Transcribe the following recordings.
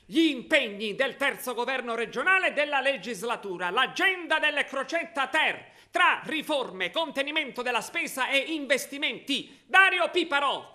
gli impegni del terzo governo regionale della legislatura, l'agenda delle Crocetta Ter, tra riforme, contenimento della spesa e investimenti. Dario Piparò.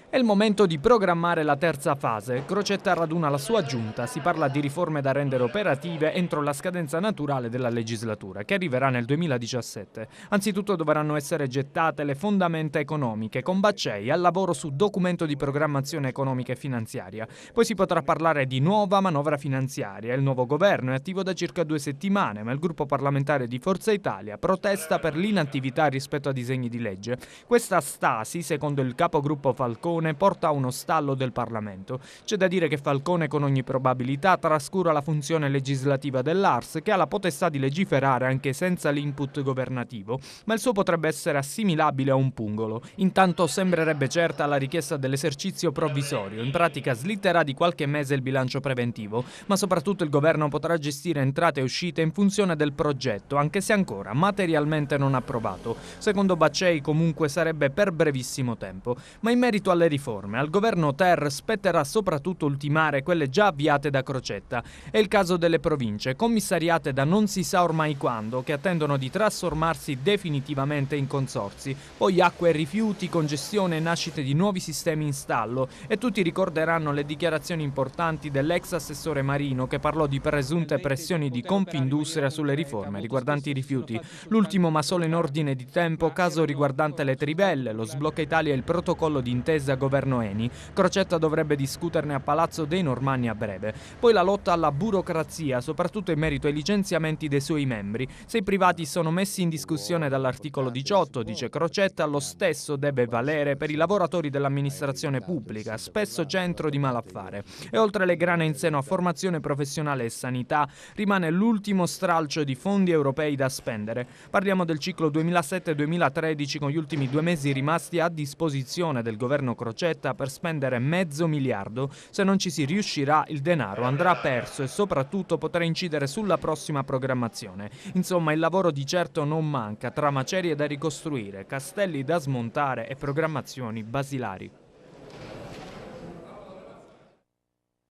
È il momento di programmare la terza fase. Crocetta raduna la sua giunta. Si parla di riforme da rendere operative entro la scadenza naturale della legislatura, che arriverà nel 2017. Anzitutto dovranno essere gettate le fondamenta economiche, con Baccei al lavoro su documento di programmazione economica e finanziaria. Poi si potrà parlare di nuova manovra finanziaria. Il nuovo governo è attivo da circa 2 settimane, ma il gruppo parlamentare di Forza Italia protesta per l'inattività rispetto a disegni di legge. Questa stasi, secondo il capogruppo Falcone, porta a uno stallo del Parlamento. C'è da dire che Falcone con ogni probabilità trascura la funzione legislativa dell'ARS, che ha la potestà di legiferare anche senza l'input governativo, ma il suo potrebbe essere assimilabile a un pungolo. Intanto sembrerebbe certa la richiesta dell'esercizio provvisorio, in pratica slitterà di qualche mese il bilancio preventivo, ma soprattutto il governo potrà gestire entrate e uscite in funzione del progetto, anche se ancora materialmente non approvato. Secondo Baccei comunque sarebbe per brevissimo tempo, ma in merito alle riforme, al governo Ter spetterà soprattutto ultimare quelle già avviate da Crocetta. È il caso delle province, commissariate da non si sa ormai quando, che attendono di trasformarsi definitivamente in consorzi. Poi acqua e rifiuti, congestione e nascite di nuovi sistemi in stallo. E tutti ricorderanno le dichiarazioni importanti dell'ex assessore Marino, che parlò di presunte pressioni di Confindustria sulle riforme riguardanti i rifiuti. L'ultimo, ma solo in ordine di tempo, caso riguardante le trivelle, lo sblocca Italia e il protocollo d'intesa governo Eni. Crocetta dovrebbe discuterne a Palazzo dei Normanni a breve. Poi la lotta alla burocrazia, soprattutto in merito ai licenziamenti dei suoi membri. Se i privati sono messi in discussione dall'articolo 18, dice Crocetta, lo stesso deve valere per i lavoratori dell'amministrazione pubblica, spesso centro di malaffare. E oltre le grane in seno a formazione professionale e sanità, rimane l'ultimo stralcio di fondi europei da spendere. Parliamo del ciclo 2007-2013, con gli ultimi 2 mesi rimasti a disposizione del governo Crocetta per spendere $500 miliardi. Se non ci si riuscirà, il denaro andrà perso e soprattutto potrà incidere sulla prossima programmazione. Insomma, il lavoro di certo non manca, tra macerie da ricostruire, castelli da smontare e programmazioni basilari.